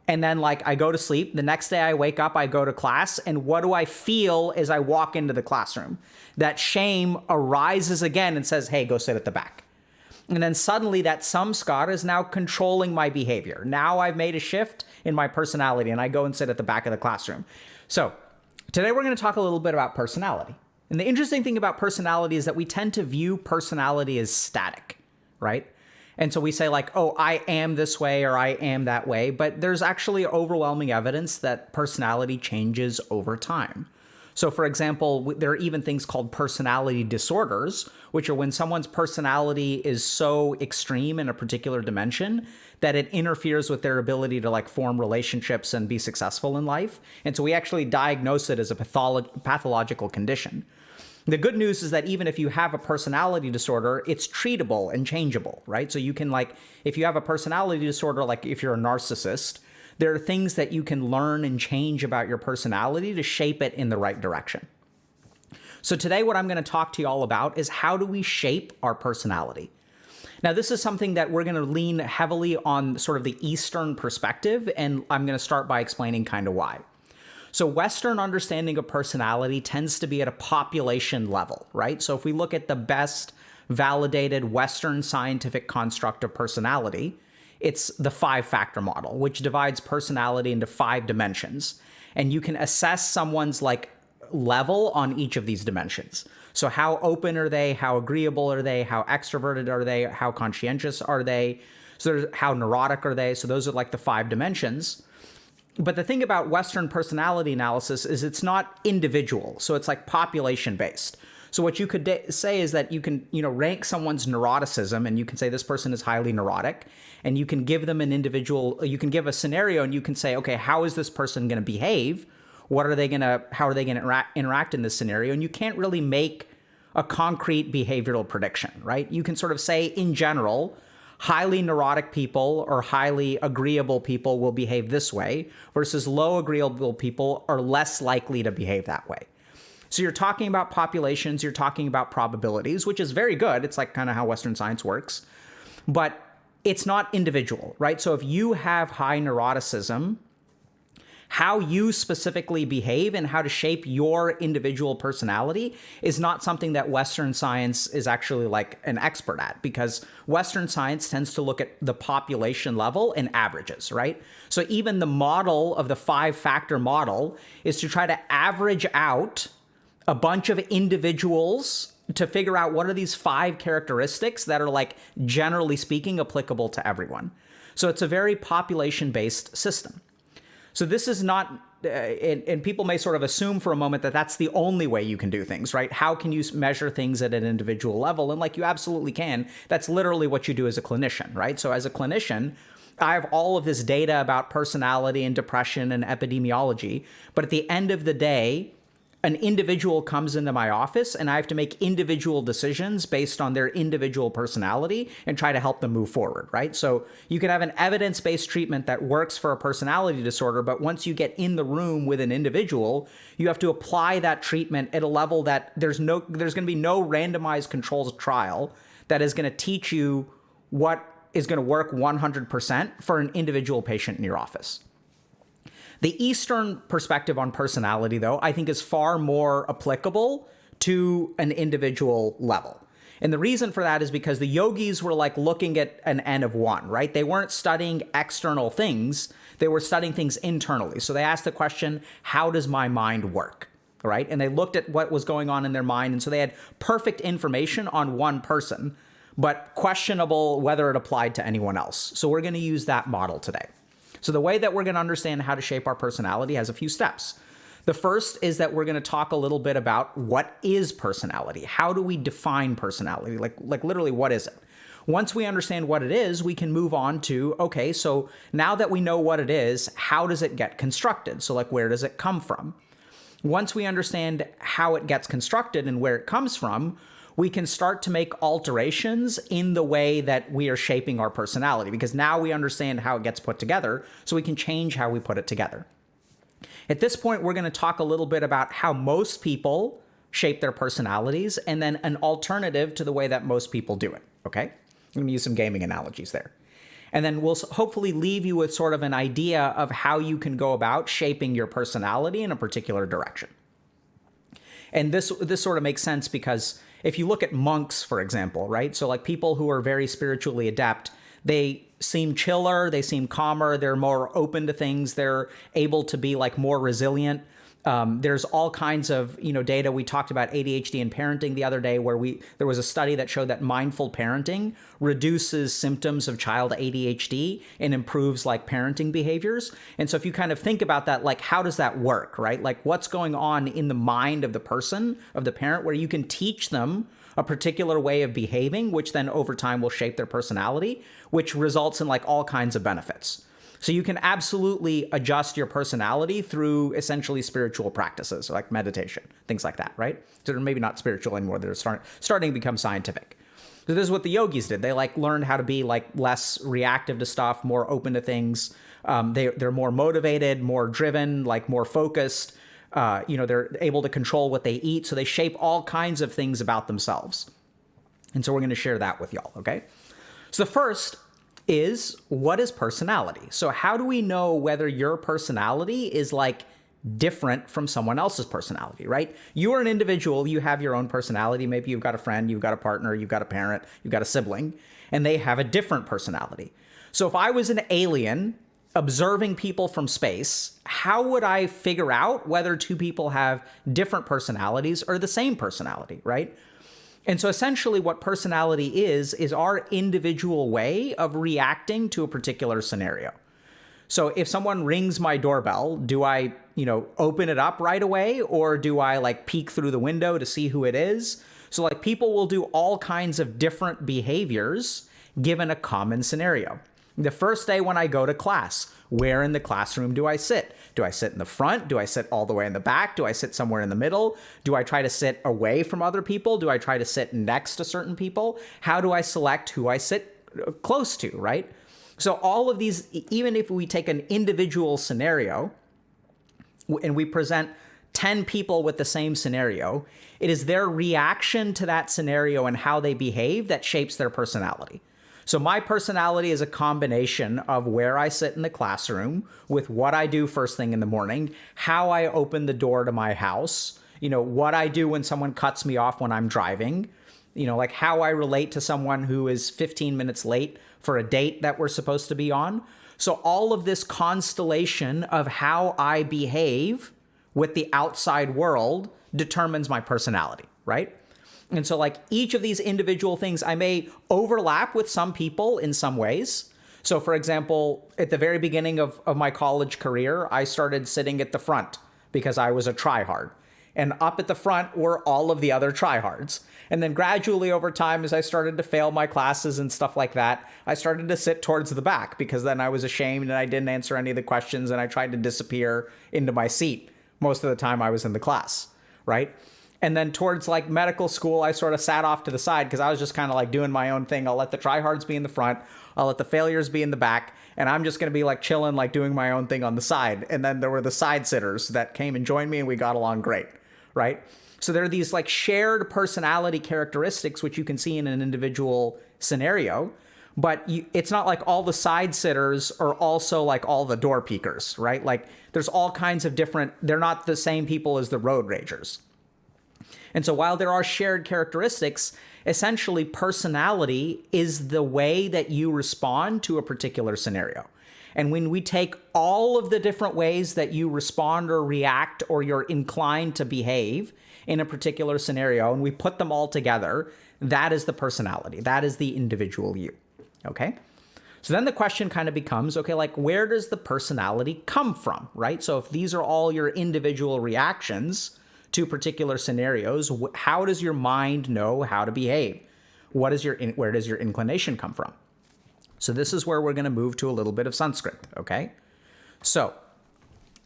And then like I go to sleep. The next day I wake up, I go to class. And what do I feel as I walk into the classroom? That shame arises again and says, hey, go sit at the back. And then suddenly that samskara is now controlling my behavior. Now I've made a shift in my personality and I go and sit at the back of the classroom. So today we're going to talk a little bit about personality. And the interesting thing about personality is that we tend to view personality as static, right? And so we say like, oh, I am this way or I am that way. But there's actually overwhelming evidence that personality changes over time. So for example, there are even things called personality disorders, which are when someone's personality is so extreme in a particular dimension that it interferes with their ability to like form relationships and be successful in life. And so we actually diagnose it as a pathological condition. The good news is that even if you have a personality disorder, it's treatable and changeable, right? So you can like, if you have a personality disorder, like if you're a narcissist, there are things that you can learn and change about your personality to shape it in the right direction. So today what I'm going to talk to you all about is how do we shape our personality? Now, this is something that we're going to lean heavily on sort of the Eastern perspective, and I'm going to start by explaining kind of why. So Western understanding of personality tends to be at a population level, right? So if we look at the best validated Western scientific construct of personality, it's the 5-factor model, which divides personality into 5 dimensions. And you can assess someone's like level on each of these dimensions. So how open are they? How agreeable are they? How extroverted are they? How conscientious are they? So how neurotic are they? So those are like the 5 dimensions. But the thing about Western personality analysis is it's not individual. So it's like population based. So what you could say is that you can, rank someone's neuroticism and you can say this person is highly neurotic, and you can give them an individual, you can give a scenario and you can say, okay, how is this person going to behave? How are they going to interact in this scenario? And you can't really make a concrete behavioral prediction, right? You can sort of say in general, highly neurotic people or highly agreeable people will behave this way versus low agreeable people are less likely to behave that way. So you're talking about populations, you're talking about probabilities, which is very good. It's like kind of how Western science works, but it's not individual, right? So if you have high neuroticism, how you specifically behave and how to shape your individual personality is not something that Western science is actually like an expert at, because Western science tends to look at the population level and averages, right? So even the model of the 5-factor model is to try to average out a bunch of individuals to figure out what are these 5 characteristics that are like, generally speaking, applicable to everyone. So it's a very population-based system. So this is not, and people may sort of assume for a moment that that's the only way you can do things, right? How can you measure things at an individual level? And like you absolutely can. That's literally what you do as a clinician, right? So as a clinician, I have all of this data about personality and depression and epidemiology, but at the end of the day, an individual comes into my office and I have to make individual decisions based on their individual personality and try to help them move forward, right? So you can have an evidence-based treatment that works for a personality disorder, but once you get in the room with an individual, you have to apply that treatment at a level that there's going to be no randomized controlled trial that is going to teach you what is going to work 100% for an individual patient in your office. The Eastern perspective on personality, though, I think is far more applicable to an individual level. And the reason for that is because the yogis were like looking at an N of 1, right? They weren't studying external things. They were studying things internally. So they asked the question, how does my mind work, right? And they looked at what was going on in their mind. And so they had perfect information on one person, but questionable whether it applied to anyone else. So we're going to use that model today. So the way that we're going to understand how to shape our personality has a few steps. The first is that we're going to talk a little bit about what is personality. How do we define personality? Like literally, what is it? Once we understand what it is, we can move on to, okay, so now that we know what it is, how does it get constructed? So like, where does it come from? Once we understand how it gets constructed and where it comes from, we can start to make alterations in the way that we are shaping our personality, because now we understand how it gets put together, so we can change how we put it together. At this point, we're going to talk a little bit about how most people shape their personalities, and then an alternative to the way that most people do it, okay? I'm going to use some gaming analogies there. And then we'll hopefully leave you with sort of an idea of how you can go about shaping your personality in a particular direction. And this sort of makes sense because if you look at monks, for example, right? So like people who are very spiritually adept, they seem chiller, they seem calmer, they're more open to things, they're able to be like more resilient. There's all kinds of, data. We talked about ADHD and parenting the other day where there was a study that showed that mindful parenting reduces symptoms of child ADHD and improves like parenting behaviors. And so if you kind of think about that, like how does that work, right? Like what's going on in the mind of the person, of the parent, where you can teach them a particular way of behaving, which then over time will shape their personality, which results in like all kinds of benefits. So you can absolutely adjust your personality through essentially spiritual practices like meditation, things like that, right? So they're maybe not spiritual anymore. They're starting to become scientific. So this is what the yogis did. They like learned how to be like less reactive to stuff, more open to things. They're more motivated, more driven, like more focused. They're able to control what they eat. So they shape all kinds of things about themselves. And so we're going to share that with y'all, okay? So the first is, what is personality? So how do we know whether your personality is like different from someone else's personality, right? You are an individual, you have your own personality. Maybe you've got a friend, you've got a partner, you've got a parent, you've got a sibling, and they have a different personality. So if I was an alien observing people from space, how would I figure out whether two people have different personalities or the same personality, right? And so essentially what personality is our individual way of reacting to a particular scenario. So if someone rings my doorbell, do I, open it up right away, or do I like peek through the window to see who it is? So like people will do all kinds of different behaviors given a common scenario. The first day when I go to class, where in the classroom do I sit? Do I sit in the front? Do I sit all the way in the back? Do I sit somewhere in the middle? Do I try to sit away from other people? Do I try to sit next to certain people? How do I select who I sit close to, right? So all of these, even if we take an individual scenario and we present 10 people with the same scenario, it is their reaction to that scenario and how they behave that shapes their personality. So my personality is a combination of where I sit in the classroom, with what I do first thing in the morning, how I open the door to my house, what I do when someone cuts me off when I'm driving, like how I relate to someone who is 15 minutes late for a date that we're supposed to be on. So all of this constellation of how I behave with the outside world determines my personality, right? And so like each of these individual things, I may overlap with some people in some ways. So for example, at the very beginning of my college career, I started sitting at the front because I was a tryhard. And up at the front were all of the other tryhards. And then gradually over time, as I started to fail my classes and stuff like that, I started to sit towards the back because then I was ashamed and I didn't answer any of the questions and I tried to disappear into my seat most of the time I was in the class, right? And then towards like medical school, I sort of sat off to the side because I was just kind of like doing my own thing. I'll let the tryhards be in the front. I'll let the failures be in the back. And I'm just going to be like chilling, like doing my own thing on the side. And then there were the side sitters that came and joined me and we got along great, right? So there are these like shared personality characteristics, which you can see in an individual scenario. But it's not like all the side sitters are also like all the door peekers, right? Like there's all kinds of different, they're not the same people as the road ragers. And so while there are shared characteristics, essentially personality is the way that you respond to a particular scenario. And when we take all of the different ways that you respond or react or you're inclined to behave in a particular scenario, and we put them all together, that is the personality. That is the individual you. Okay? So then the question kind of becomes, okay, like where does the personality come from, right? So if these are all your individual reactions to particular scenarios, how does your mind know how to behave? Where does your inclination come from? So this is where we're going to move to a little bit of Sanskrit, okay? So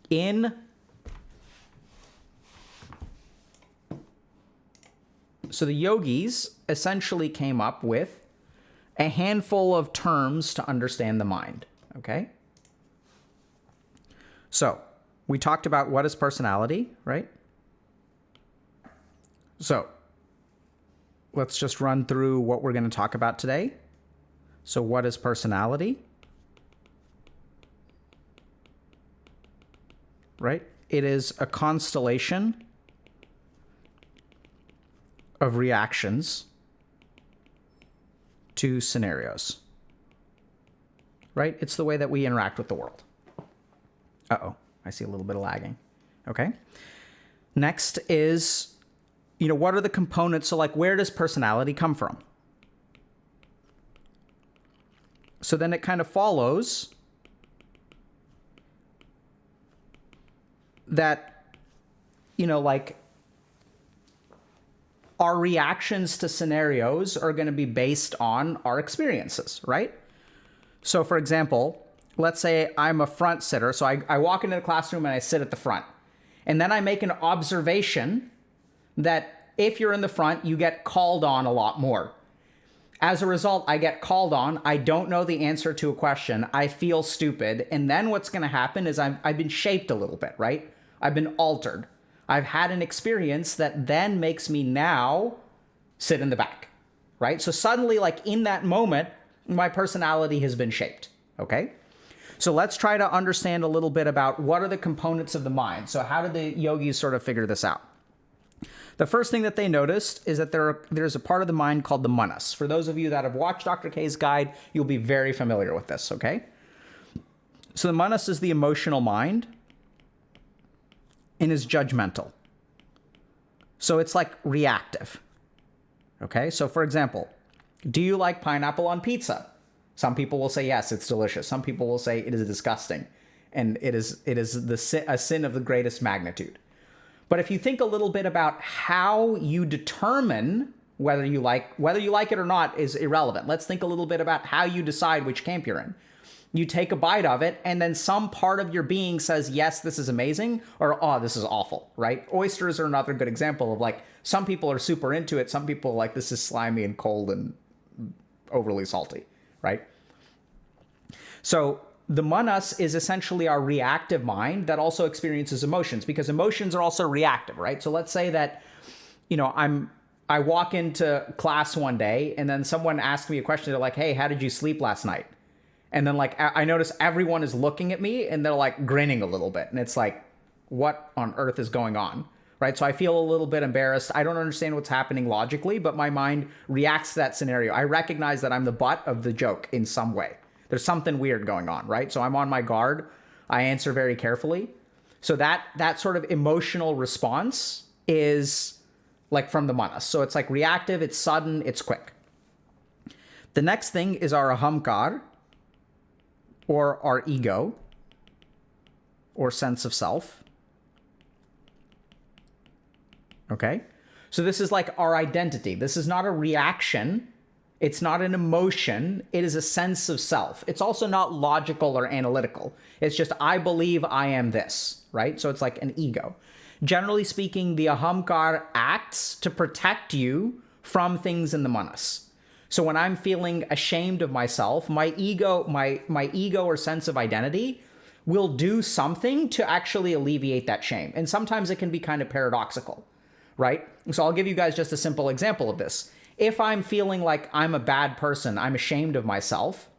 the yogis essentially came up with a handful of terms to understand the mind, okay? So we talked about what is personality, right? So let's just run through what we're going to talk about today. So what is personality? right? It is a constellation of reactions to scenarios, right? It's the way that we interact with the world. Uh-oh, I see a little bit of lagging. Okay. Next is, what are the components? So like, where does personality come from? So then it kind of follows that, like, our reactions to scenarios are going to be based on our experiences, right? So for example, let's say I'm a front sitter. So I walk into the classroom and I sit at the front. And then I make an observation that if you're in the front, you get called on a lot more. As a result, I get called on. I don't know the answer to a question. I feel stupid. And then what's going to happen is I've been shaped a little bit, right? I've been altered. I've had an experience that then makes me now sit in the back, right? So suddenly, like in that moment, my personality has been shaped, okay? So let's try to understand a little bit about what are the components of the mind. So how did the yogis sort of figure this out? The first thing that they noticed is that there's a part of the mind called the manas. For those of you that have watched Dr. K's guide, you'll be very familiar with this, okay? So the manas is the emotional mind and is judgmental. So it's like reactive, okay? So for example, do you like pineapple on pizza? Some people will say, yes, it's delicious. Some people will say it is disgusting. And it is a sin of the greatest magnitude. But if you think a little bit about how you determine whether you like it or not is irrelevant. Let's think a little bit about how you decide which camp you're in. You take a bite of it, and then some part of your being says, yes, this is amazing, or, oh, this is awful, right? Oysters are another good example of, like, some people are super into it. Some people are like, this is slimy and cold and overly salty, right? So the manas is essentially our reactive mind that also experiences emotions, because emotions are also reactive, right? So let's say that, I walk into class one day and then someone asks me a question. They're like, hey, how did you sleep last night? And then, like, I notice everyone is looking at me and they're like grinning a little bit. And it's like, what on earth is going on? Right? So I feel a little bit embarrassed. I don't understand what's happening logically, but my mind reacts to that scenario. I recognize that I'm the butt of the joke in some way. There's something weird going on, right? So I'm on my guard. I answer very carefully. So that sort of emotional response is like from the manas. So it's like reactive, it's sudden, it's quick. The next thing is our ahamkar, or our ego, or sense of self. Okay? So this is like our identity. This is not a reaction. It's not an emotion. It is a sense of self. It's also not logical or analytical. It's just, I believe I am this, right? So it's like an ego. Generally speaking, the ahamkar acts to protect you from things in the manas. So when I'm feeling ashamed of myself, my ego or sense of identity will do something to actually alleviate that shame. And sometimes it can be kind of paradoxical, right? So I'll give you guys just a simple example of this. If I'm feeling like I'm a bad person, I'm ashamed of myself,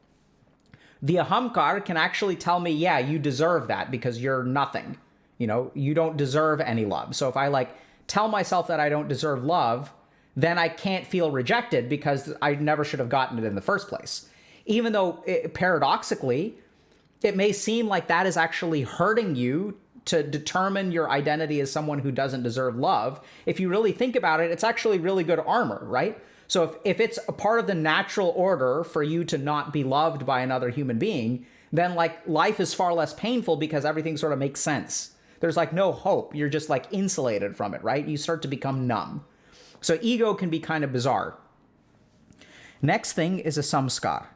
the ahamkar can actually tell me, yeah, you deserve that because you're nothing. You don't deserve any love. So if I like tell myself that I don't deserve love, then I can't feel rejected because I never should have gotten it in the first place. Even though paradoxically, it may seem like that is actually hurting you to determine your identity as someone who doesn't deserve love. If you really think about it, it's actually really good armor, right? So if it's a part of the natural order for you to not be loved by another human being, then like life is far less painful because everything sort of makes sense. There's like no hope. You're just like insulated from it, right? You start to become numb. So ego can be kind of bizarre. Next thing is a samskar.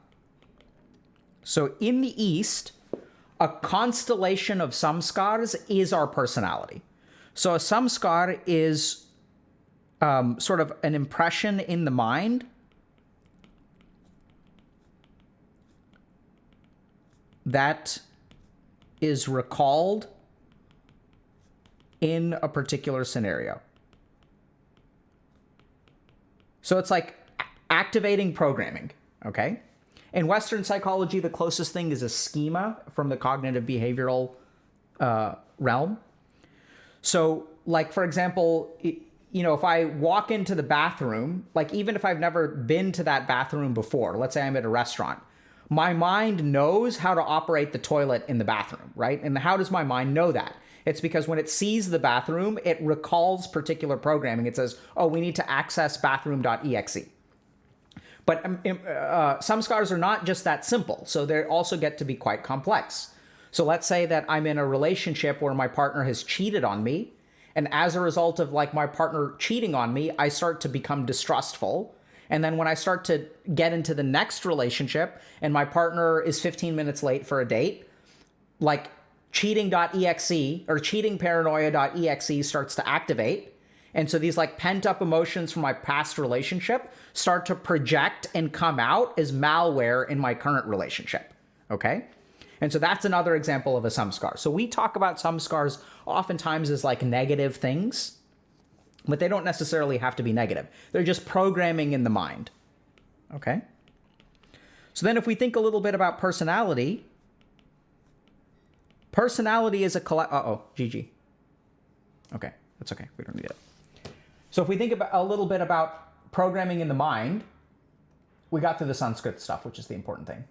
So in the East, a constellation of samskars is our personality. So a samskar is sort of an impression in the mind that is recalled in a particular scenario. So it's like activating programming, okay? In Western psychology, the closest thing is a schema from the cognitive behavioral realm. So like, for example, if I walk into the bathroom, like even if I've never been to that bathroom before, let's say I'm at a restaurant, my mind knows how to operate the toilet in the bathroom, right? And how does my mind know that? It's because when it sees the bathroom, it recalls particular programming. It says, oh, we need to access bathroom.exe. But some scars are not just that simple. So they also get to be quite complex. So let's say that I'm in a relationship where my partner has cheated on me. And as a result of like my partner cheating on me, I start to become distrustful. And then when I start to get into the next relationship and my partner is 15 minutes late for a date, like cheating.exe or cheatingparanoia.exe starts to activate. And so these like pent up emotions from my past relationship start to project and come out as malware in my current relationship. Okay. And so that's another example of a some scar. So we talk about some scars oftentimes as like negative things, but they don't necessarily have to be negative. They're just programming in the mind. Okay. So then if we think a little bit about personality, personality is a GG. Okay. That's okay. We don't need it. So if we think about a little bit about programming in the mind, we got through the Sanskrit stuff, which is the important thing.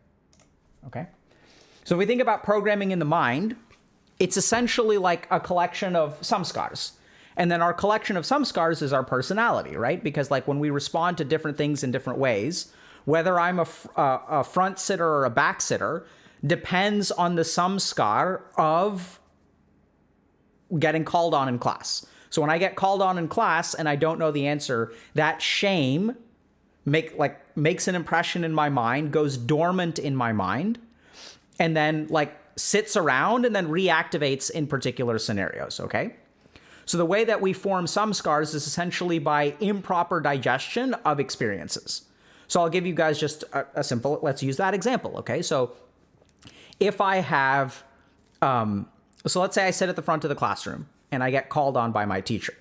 Okay. So if we think about programming in the mind, it's essentially like a collection of samskars. And then our collection of samskars is our personality, right? Because like when we respond to different things in different ways, whether I'm a front sitter or a back sitter depends on the samskar of getting called on in class. So when I get called on in class and I don't know the answer, that shame makes an impression in my mind, goes dormant in my mind, and then like sits around and then reactivates in particular scenarios, okay? So the way that we form samskars is essentially by improper digestion of experiences. So I'll give you guys just a simple, let's use that example, okay? So if I have, so let's say I sit at the front of the classroom and I get called on by my teacher.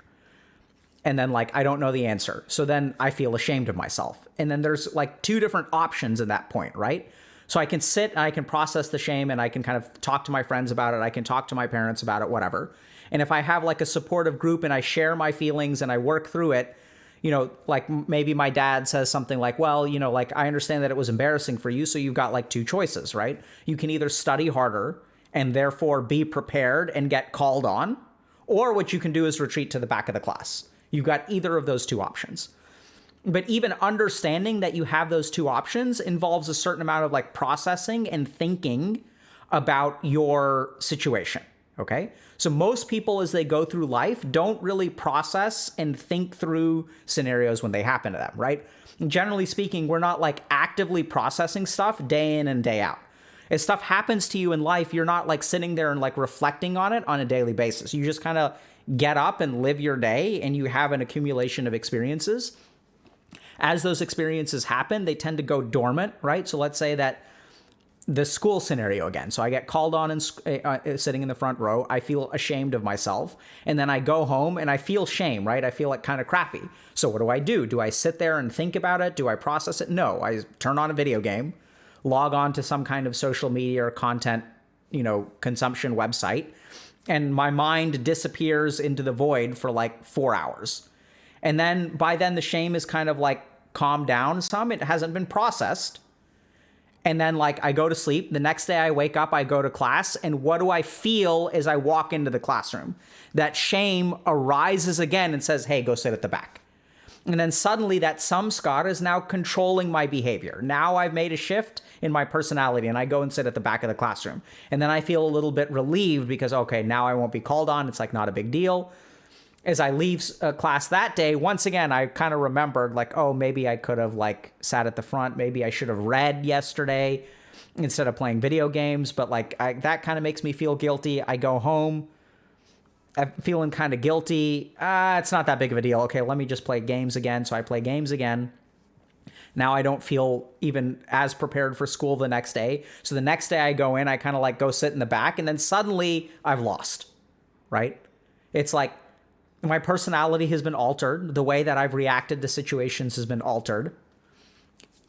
And then like, I don't know the answer. So then I feel ashamed of myself. And then there's like two different options at that point, right? So I can sit and I can process the shame and I can kind of talk to my friends about it. I can talk to my parents about it, whatever. And if I have like a supportive group and I share my feelings and I work through it, like maybe my dad says something like, well, like I understand that it was embarrassing for you. So you've got like two choices, right? You can either study harder and therefore be prepared and get called on, or what you can do is retreat to the back of the class. You've got either of those two options. But even understanding that you have those two options involves a certain amount of like processing and thinking about your situation, okay? So most people as they go through life don't really process and think through scenarios when they happen to them, right? And generally speaking, we're not like actively processing stuff day in and day out. As stuff happens to you in life, you're not like sitting there and like reflecting on it on a daily basis. You just kind of get up and live your day and you have an accumulation of experiences. As those experiences happen, they tend to go dormant, right? So let's say that the school scenario again. So I get called on and sitting in the front row. I feel ashamed of myself. And then I go home and I feel shame, right? I feel like kind of crappy. So what do? Do I sit there and think about it? Do I process it? No, I turn on a video game, log on to some kind of social media or content, consumption website, and my mind disappears into the void for like 4 hours. And then by then the shame is kind of like calmed down some. It hasn't been processed. And then like I go to sleep. The next day I wake up, I go to class. And what do I feel as I walk into the classroom? That shame arises again and says, hey, go sit at the back. And then suddenly that samskar is now controlling my behavior. Now I've made a shift in my personality and I go and sit at the back of the classroom. And then I feel a little bit relieved because, okay, now I won't be called on. It's like not a big deal. As I leave class that day, once again, I kind of remembered like, oh, maybe I could have like sat at the front. Maybe I should have read yesterday instead of playing video games. But like that kind of makes me feel guilty. I go home. I'm feeling kind of guilty. It's not that big of a deal. Okay, let me just play games again. So I play games again. Now I don't feel even as prepared for school the next day. So the next day I go in, I kind of like go sit in the back and then suddenly I've lost, right? It's like my personality has been altered. The way that I've reacted to situations has been altered.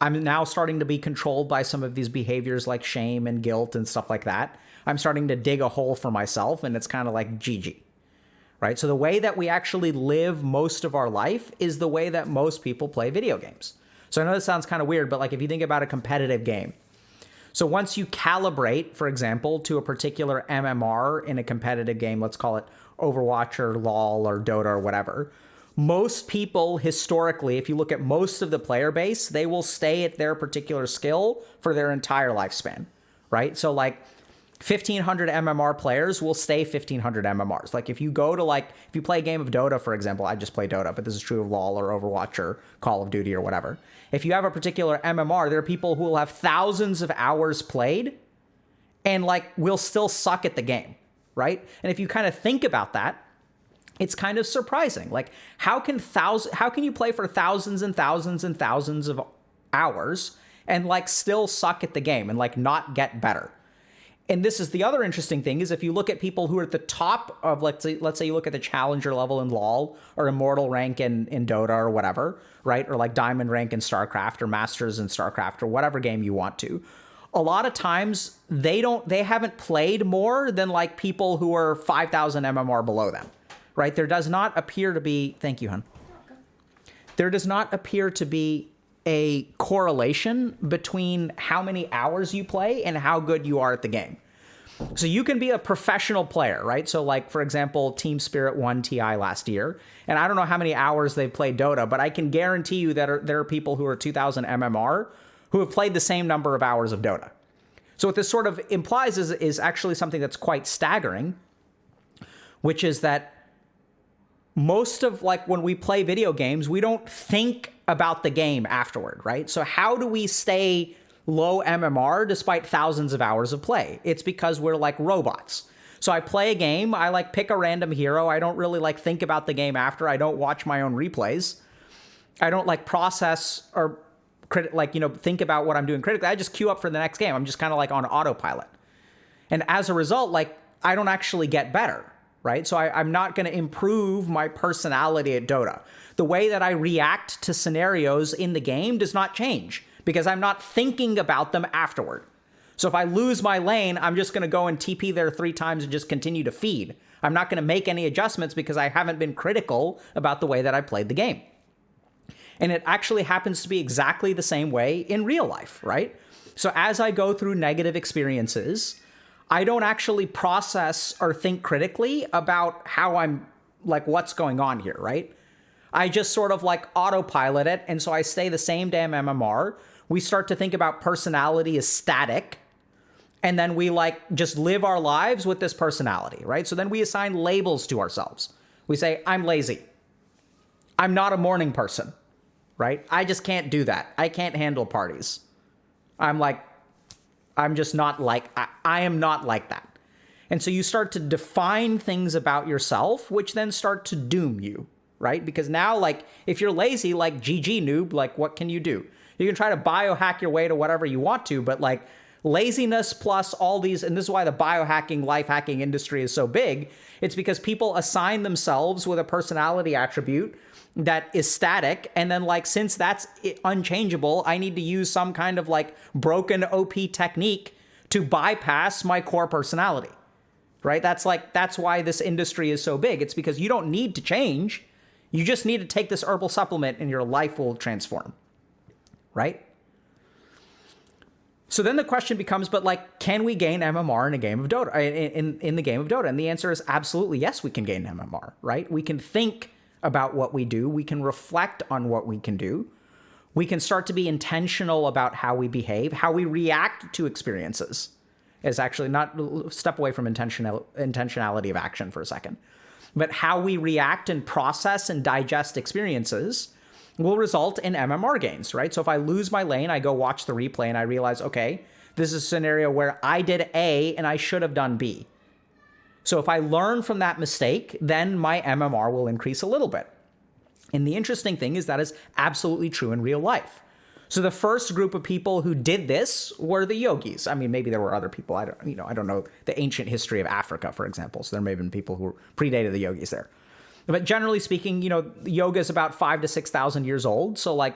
I'm now starting to be controlled by some of these behaviors like shame and guilt and stuff like that. I'm starting to dig a hole for myself, and it's kind of like GG, right? So the way that we actually live most of our life is the way that most people play video games. So I know this sounds kind of weird, but like if you think about a competitive game, so once you calibrate, for example, to a particular MMR in a competitive game, let's call it Overwatch or LoL or Dota or whatever, most people historically, if you look at most of the player base, they will stay at their particular skill for their entire lifespan, right? So like 1,500 MMR players will stay 1,500 MMRs. Like if you go to if you play a game of Dota, for example, I just play Dota, but this is true of LoL or Overwatch or Call of Duty or whatever. If you have a particular MMR, there are people who will have thousands of hours played and will still suck at the game, right? And if you kind of think about that, it's kind of surprising. Like how can you play for thousands and thousands and thousands of hours and still suck at the game and not get better? And this is the other interesting thing is if you look at people who are at the top of, let's say you look at the challenger level in LoL or immortal rank in Dota or whatever, right? Or diamond rank in StarCraft or masters in StarCraft or whatever game you want to. A lot of times they haven't played more than people who are 5,000 MMR below them, right? There does not appear to be, thank you, hon. There does not appear to be a correlation between how many hours you play and how good you are at the game. So you can be a professional player, right? So for example, Team Spirit won TI last year, and I don't know how many hours they've played Dota, but I can guarantee you that there are people who are 2,000 MMR who have played the same number of hours of Dota. So what this sort of implies is actually something that's quite staggering, which is that most of when we play video games, we don't think about the game afterward, right? So how do we stay low MMR despite thousands of hours of play? It's because we're like robots. So I play a game, I pick a random hero, I don't really think about the game after, I don't watch my own replays, I don't process or think about what I'm doing critically, I just queue up for the next game, I'm just kind of on autopilot. And as a result, I don't actually get better, right? So I'm not going to improve my personality at Dota. The way that I react to scenarios in the game does not change because I'm not thinking about them afterward. So if I lose my lane, I'm just going to go and TP there 3 times and just continue to feed. I'm not going to make any adjustments because I haven't been critical about the way that I played the game. And it actually happens to be exactly the same way in real life, right? So as I go through negative experiences, I don't actually process or think critically about how I'm what's going on here, right? I just sort of autopilot it. And so I stay the same damn MMR. We start to think about personality as static. And then we just live our lives with this personality, right? So then we assign labels to ourselves. We say, I'm lazy. I'm not a morning person, right? I just can't do that. I can't handle parties. I'm just not I am not like that. And so you start to define things about yourself, which then start to doom you, right? Because now, if you're lazy, GG noob, what can you do? You can try to biohack your way to whatever you want to, but laziness plus all these, and this is why the biohacking, life hacking industry is so big. It's because people assign themselves with a personality attribute that is static. And then since that's unchangeable, I need to use some kind of broken OP technique to bypass my core personality, right? That's why this industry is so big. It's because you don't need to change. You just need to take this herbal supplement and your life will transform, right? So then the question becomes, but can we gain MMR in a game of Dota, in the game of Dota? And the answer is absolutely yes, we can gain MMR, right? We can think about what we do. We can reflect on what we can do. We can start to be intentional about how we behave, how we react to experiences. Is actually not, step away from intentionality of action for a second, but how we react and process and digest experiences will result in MMR gains, right? So if I lose my lane, I go watch the replay and I realize, okay, this is a scenario where I did A and I should have done B. So if I learn from that mistake, then my MMR will increase a little bit. And the interesting thing is that is absolutely true in real life. So the first group of people who did this were the yogis. I mean, maybe there were other people. I don't know the ancient history of Africa, for example. So there may have been people who predated the yogis there. But generally speaking, yoga is about 5,000 to 6,000 years old. So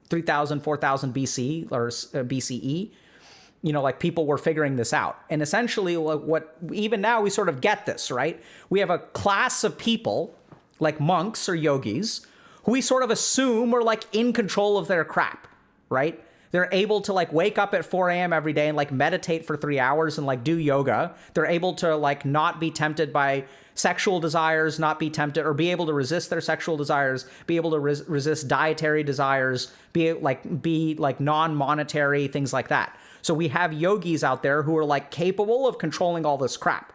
3,000, 4,000 BC or BCE. like people were figuring this out. And essentially what even now we sort of get this, right? We have a class of people like monks or yogis who we sort of assume are like in control of their crap, right? They're able to like wake up at 4 a.m. every day and like meditate for 3 hours and like do yoga. They're able to like not be tempted by sexual desires, not be tempted, or be able to resist their sexual desires, be able to resist dietary desires, be like non-monetary, things like that. So we have yogis out there who are like capable of controlling all this crap.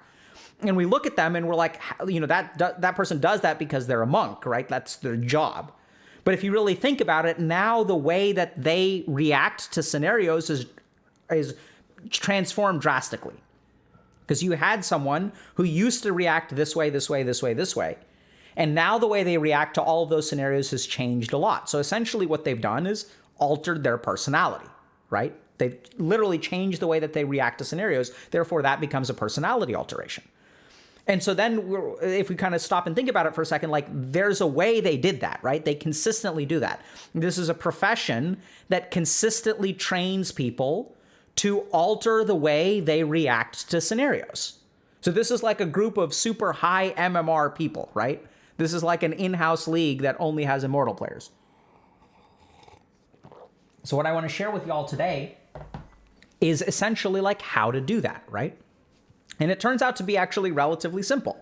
And we look at them and we're like, that person does that because they're a monk, right? That's their job. But if you really think about it, now the way that they react to scenarios is transformed drastically. Because you had someone who used to react this way, this way, this way, this way. And now the way they react to all of those scenarios has changed a lot. So essentially what they've done is altered their personality, right? They've literally changed the way that they react to scenarios. Therefore, that becomes a personality alteration. And so then if we kind of stop and think about it for a second, like there's a way they did that, right? They consistently do that. This is a profession that consistently trains people to alter the way they react to scenarios. So this is like a group of super high MMR people, right? This is like an in-house league that only has immortal players. So what I want to share with y'all today is essentially like how to do that, right? And it turns out to be actually relatively simple.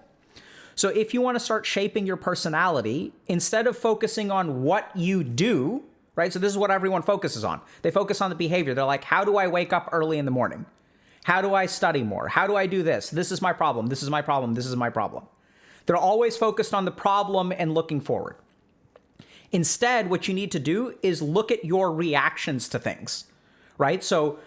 So if you want to start shaping your personality, instead of focusing on what you do, right? So this is what everyone focuses on. They focus on the behavior. They're like, how do I wake up early in the morning? How do I study more? How do I do this? This is my problem. This is my problem. This is my problem. They're always focused on the problem and looking forward. Instead, what you need to do is look at your reactions to things, right? So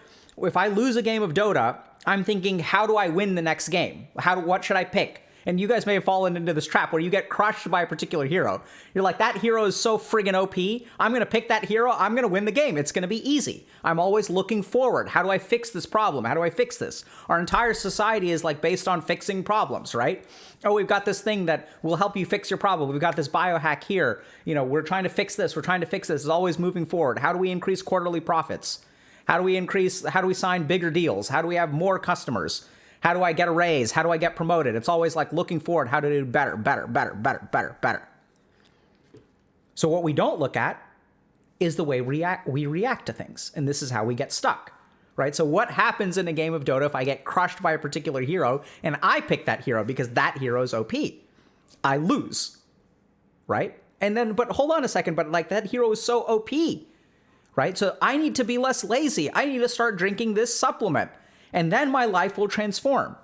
if I lose a game of Dota, I'm thinking, how do I win the next game? What should I pick? And you guys may have fallen into this trap where you get crushed by a particular hero. You're like, that hero is so friggin' OP. I'm going to pick that hero. I'm going to win the game. It's going to be easy. I'm always looking forward. How do I fix this problem? How do I fix this? Our entire society is like based on fixing problems, right? Oh, we've got this thing that will help you fix your problem. We've got this biohack here. We're trying to fix this. We're trying to fix this. It's always moving forward. How do we increase quarterly profits? How do we sign bigger deals? How do we have more customers? How do I get a raise? How do I get promoted? It's always like looking forward, how to do better, better, better, better, better, better. So what we don't look at is the way we react to things. And this is how we get stuck, right? So what happens in a game of Dota if I get crushed by a particular hero and I pick that hero because that hero is OP? I lose, right? And then, but hold on a second, but like that hero is so OP, right? So I need to be less lazy. I need to start drinking this supplement. And then my life will transform.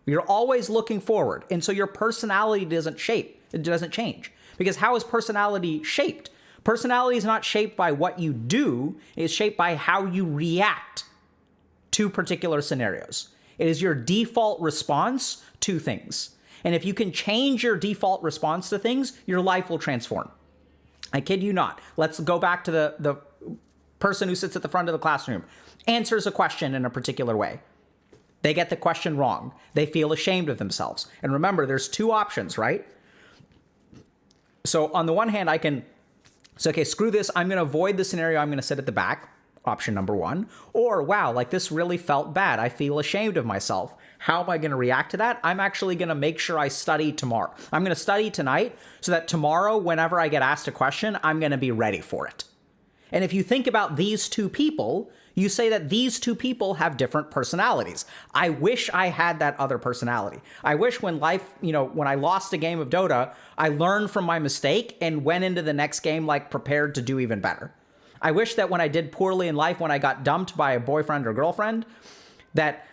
You're always looking forward. And so your personality doesn't change. Because how is personality shaped? Personality is not shaped by what you do. It's shaped by how you react to particular scenarios. It is your default response to things. And if you can change your default response to things, your life will transform. I kid you not. Let's go back to the person who sits at the front of the classroom, answers a question in a particular way. They get the question wrong. They feel ashamed of themselves. And remember, there's two options, right? So on the one hand, I can say, okay, screw this. I'm going to avoid the scenario. I'm going to sit at the back. Option number one. Or, wow, like this really felt bad. I feel ashamed of myself. How am I going to react to that? I'm actually going to make sure I study tomorrow. I'm going to study tonight so that tomorrow, whenever I get asked a question, I'm going to be ready for it. And if you think about these two people, you say that these two people have different personalities. I wish I had that other personality. I wish when when I lost a game of Dota, I learned from my mistake and went into the next game like prepared to do even better. I wish that when I did poorly in life, when I got dumped by a boyfriend or girlfriend, that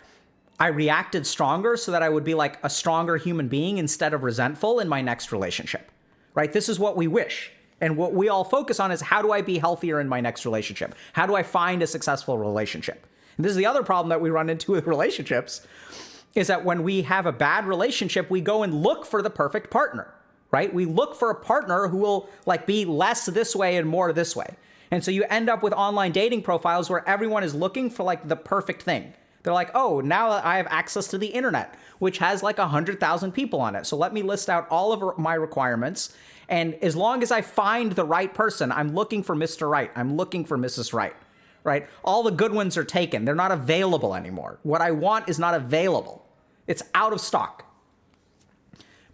I reacted stronger so that I would be like a stronger human being instead of resentful in my next relationship, right? This is what we wish. And what we all focus on is how do I be healthier in my next relationship? How do I find a successful relationship? And this is the other problem that we run into with relationships is that when we have a bad relationship, we go and look for the perfect partner, right? We look for a partner who will like be less this way and more this way. And so you end up with online dating profiles where everyone is looking for like the perfect thing. They're like, oh, now I have access to the internet, which has like 100,000 people on it. So let me list out all of my requirements. And as long as I find the right person, I'm looking for Mr. Right. I'm looking for Mrs. Right, right? All the good ones are taken. They're not available anymore. What I want is not available. It's out of stock.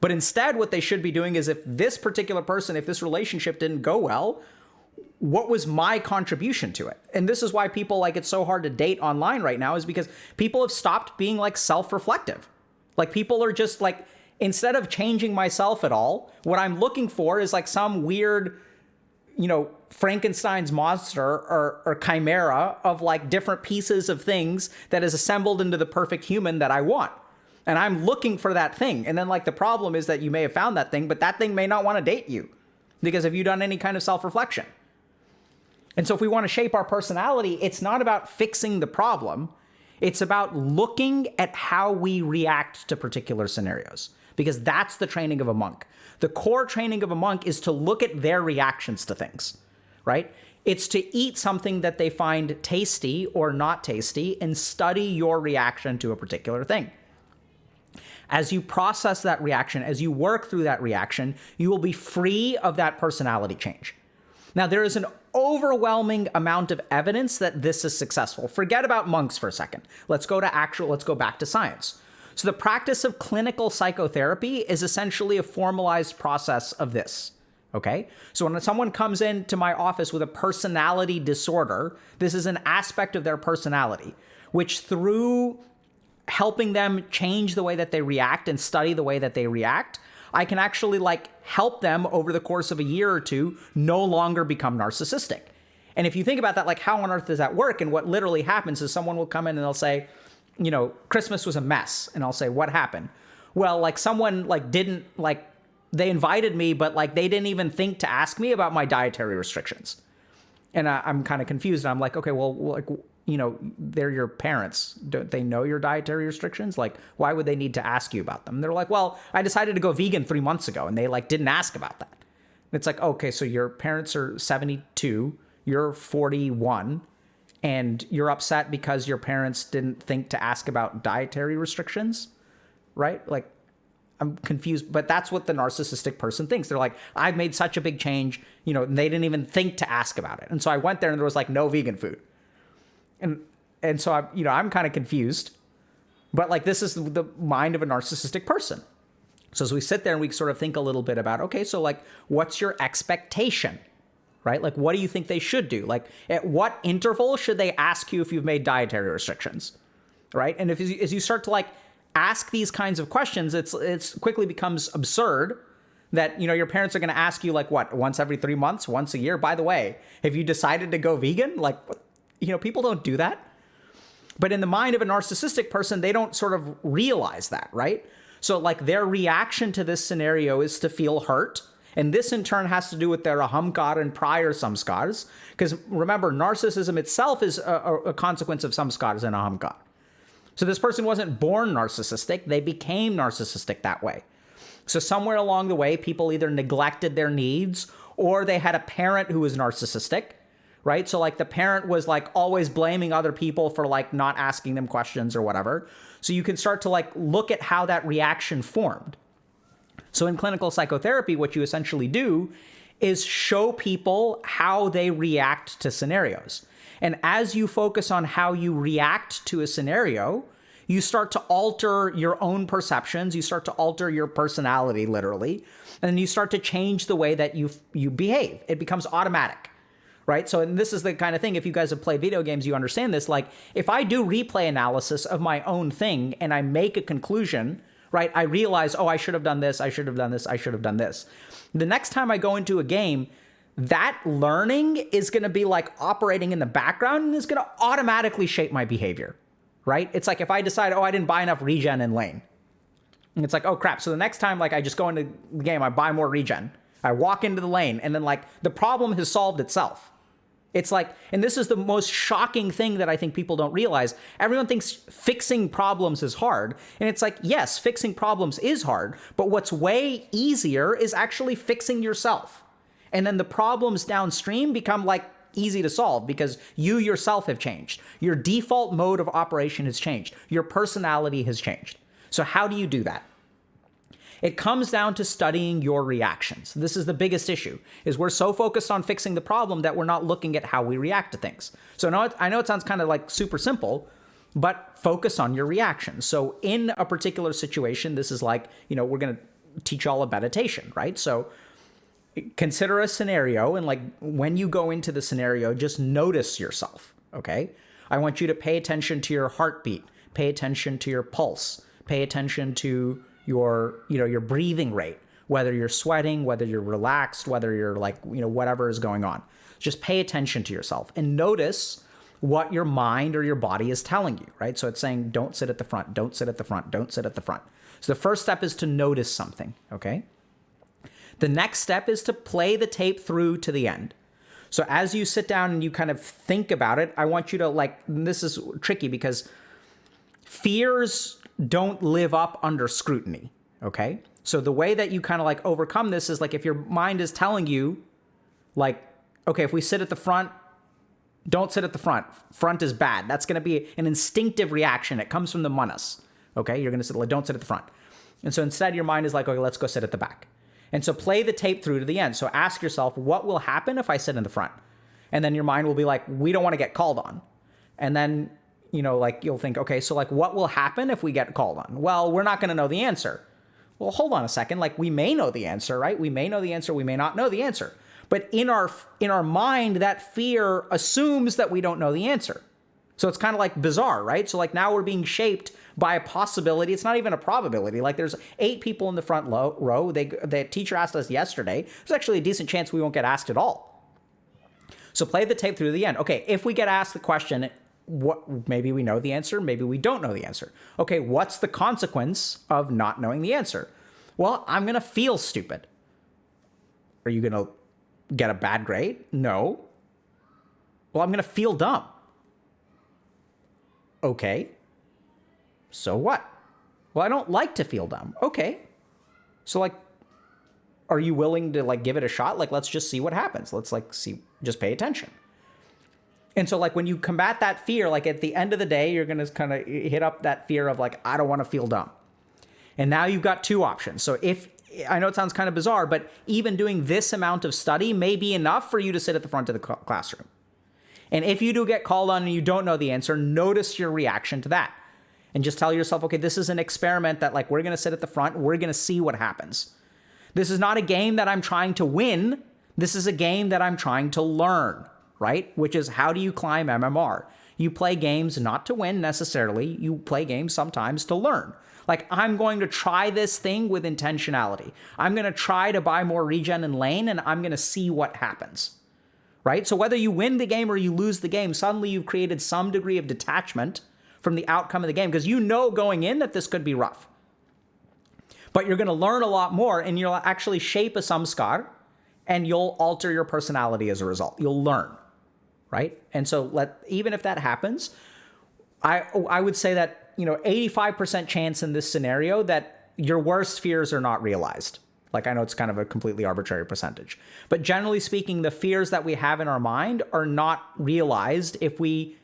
But instead, what they should be doing is, if this particular person, if this relationship didn't go well, what was my contribution to it? And this is why people, like, it's so hard to date online right now, is because people have stopped being, like, self-reflective. Like, people are just like, instead of changing myself at all, what I'm looking for is like some weird, Frankenstein's monster or chimera of like different pieces of things that is assembled into the perfect human that I want. And I'm looking for that thing. And then like the problem is that you may have found that thing, but that thing may not want to date you, because have you done any kind of self-reflection? And so if we want to shape our personality, it's not about fixing the problem. It's about looking at how we react to particular scenarios, because that's the training of a monk. The core training of a monk is to look at their reactions to things, right? It's to eat something that they find tasty or not tasty and study your reaction to a particular thing. As you process that reaction, as you work through that reaction, you will be free of that personality change. Now, there is an overwhelming amount of evidence that this is successful. Forget about monks for a second. Let's go back to science. So the practice of clinical psychotherapy is essentially a formalized process of this, okay? So when someone comes into my office with a personality disorder, this is an aspect of their personality, which through helping them change the way that they react and study the way that they react, I can actually like help them over the course of a year or two no longer become narcissistic. And if you think about that, like how on earth does that work? And what literally happens is someone will come in and they'll say, Christmas was a mess. And I'll say, what happened? Well, like someone like didn't like, they invited me, but like they didn't even think to ask me about my dietary restrictions. And I'm kind of confused. And I'm like, okay, well, like, they're your parents. Don't they know your dietary restrictions? Like, why would they need to ask you about them? And they're like, well, I decided to go vegan 3 months ago, and they like didn't ask about that. And it's like, okay, so your parents are 72, you're 41, and you're upset because your parents didn't think to ask about dietary restrictions, right? Like, I'm confused, but that's what the narcissistic person thinks. They're like, I've made such a big change, and they didn't even think to ask about it. And so I went there and there was like no vegan food. And so I'm kind of confused, but like this is the mind of a narcissistic person. So as we sit there and we sort of think a little bit about, okay, so like, what's your expectation, right? Like, what do you think they should do? Like, at what interval should they ask you if you've made dietary restrictions, right? And as you start to like ask these kinds of questions, it's quickly becomes absurd that, your parents are going to ask you like, what, once every 3 months, once a year? By the way, have you decided to go vegan? Like, people don't do that. But in the mind of a narcissistic person, they don't sort of realize that, right? So like their reaction to this scenario is to feel hurt. And this in turn has to do with their ahamkara and prior samskaras. Because remember, narcissism itself is a consequence of samskaras and ahamkara. So this person wasn't born narcissistic. They became narcissistic that way. So somewhere along the way, people either neglected their needs or they had a parent who was narcissistic. Right? So like the parent was like always blaming other people for like not asking them questions or whatever. So you can start to like look at how that reaction formed. So in clinical psychotherapy, what you essentially do is show people how they react to scenarios. And as you focus on how you react to a scenario, you start to alter your own perceptions. You start to alter your personality, literally. And you start to change the way that you behave. It becomes automatic. Right? So, and this is the kind of thing, if you guys have played video games, you understand this. Like, if I do replay analysis of my own thing and I make a conclusion, right? I realize, oh, I should have done this, I should have done this, I should have done this. The next time I go into a game, that learning is going to be like operating in the background and is going to automatically shape my behavior, right? It's like if I decide, oh, I didn't buy enough regen in lane. And it's like, oh, crap. So the next time, like, I just go into the game, I buy more regen. I walk into the lane, and then, like, the problem has solved itself. It's like, and this is the most shocking thing that I think people don't realize. Everyone thinks fixing problems is hard. And it's like, yes, fixing problems is hard. But what's way easier is actually fixing yourself. And then the problems downstream become like easy to solve because you yourself have changed. Your default mode of operation has changed. Your personality has changed. So how do you do that? It comes down to studying your reactions. This is the biggest issue, is we're so focused on fixing the problem that we're not looking at how we react to things. So now I know it sounds kind of like super simple, but focus on your reactions. So in a particular situation, this is like, we're going to teach all about meditation, right? So consider a scenario, and like when you go into the scenario, just notice yourself, okay? I want you to pay attention to your heartbeat, pay attention to your pulse, pay attention to your breathing rate, whether you're sweating, whether you're relaxed, whether you're like, whatever is going on. Just pay attention to yourself and notice what your mind or your body is telling you, right? So it's saying, don't sit at the front, don't sit at the front, don't sit at the front. So the first step is to notice something, okay? The next step is to play the tape through to the end. So as you sit down and you kind of think about it, I want you to this is tricky because fears don't live up under scrutiny, okay? So the way that you kind of overcome this is if your mind is telling you okay, if we sit at the front, don't sit at the front. Front is bad. That's going to be an instinctive reaction. It comes from the manas, okay? You're going to say, don't sit at the front. And so instead your mind is okay, let's go sit at the back. And so play the tape through to the end. So ask yourself, what will happen if I sit in the front? And then your mind will be like, we don't want to get called on. And then, you'll think, okay, so what will happen if we get called on? Well, we're not going to know the answer. Well, hold on a second. We may know the answer, right? We may know the answer. We may not know the answer. But in our mind, that fear assumes that we don't know the answer. So it's kind of bizarre, right? So now we're being shaped by a possibility. It's not even a probability. There's 8 people in the front row. The teacher asked us yesterday. There's actually a decent chance we won't get asked at all. So play the tape through the end. Okay, if we get asked the question, maybe we know the answer, maybe we don't know the answer. Okay, what's the consequence of not knowing the answer? Well, I'm going to feel stupid. Are you going to get a bad grade? No. Well, I'm going to feel dumb. Okay. So what? Well, I don't like to feel dumb. Okay. So are you willing to give it a shot? Let's just see what happens. Let's see, just pay attention. And so when you combat that fear, at the end of the day, you're going to kind of hit up that fear of I don't want to feel dumb. And now you've got 2 options. So I know it sounds kind of bizarre, but even doing this amount of study may be enough for you to sit at the front of the classroom. And if you do get called on and you don't know the answer, notice your reaction to that. And just tell yourself, okay, this is an experiment that we're going to sit at the front. We're going to see what happens. This is not a game that I'm trying to win. This is a game that I'm trying to learn, right? Which is, how do you climb MMR? You play games not to win necessarily. You play games sometimes to learn. I'm going to try this thing with intentionality. I'm going to try to buy more regen and lane, and I'm going to see what happens, right? So whether you win the game or you lose the game, suddenly you've created some degree of detachment from the outcome of the game because going in that this could be rough. But you're going to learn a lot more, and you'll actually shape a samskar, and you'll alter your personality as a result. You'll learn, right? And so even if that happens, I would say that 85% chance in this scenario that your worst fears are not realized. I know it's kind of a completely arbitrary percentage, but generally speaking, the fears that we have in our mind are not realized if we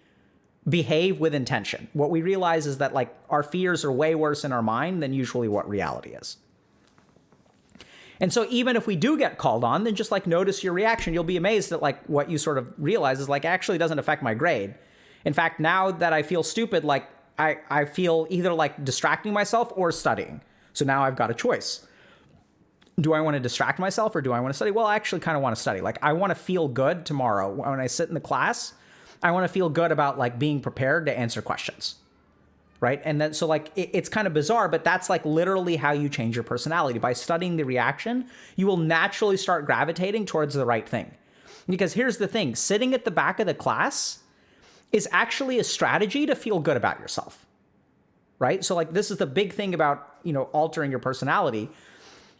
behave with intention. What we realize is that our fears are way worse in our mind than usually what reality is. And so even if we do get called on, then just notice your reaction. You'll be amazed at what you sort of realize is actually doesn't affect my grade. In fact, now that I feel stupid, I feel either distracting myself or studying. So now I've got a choice. Do I want to distract myself or do I want to study? Well, I actually kind of want to study. I want to feel good tomorrow when I sit in the class. I want to feel good about being prepared to answer questions, right? And then so it's kind of bizarre, but that's literally how you change your personality. By studying the reaction, you will naturally start gravitating towards the right thing. Because here's the thing, sitting at the back of the class is actually a strategy to feel good about yourself, right? So this is the big thing about, altering your personality,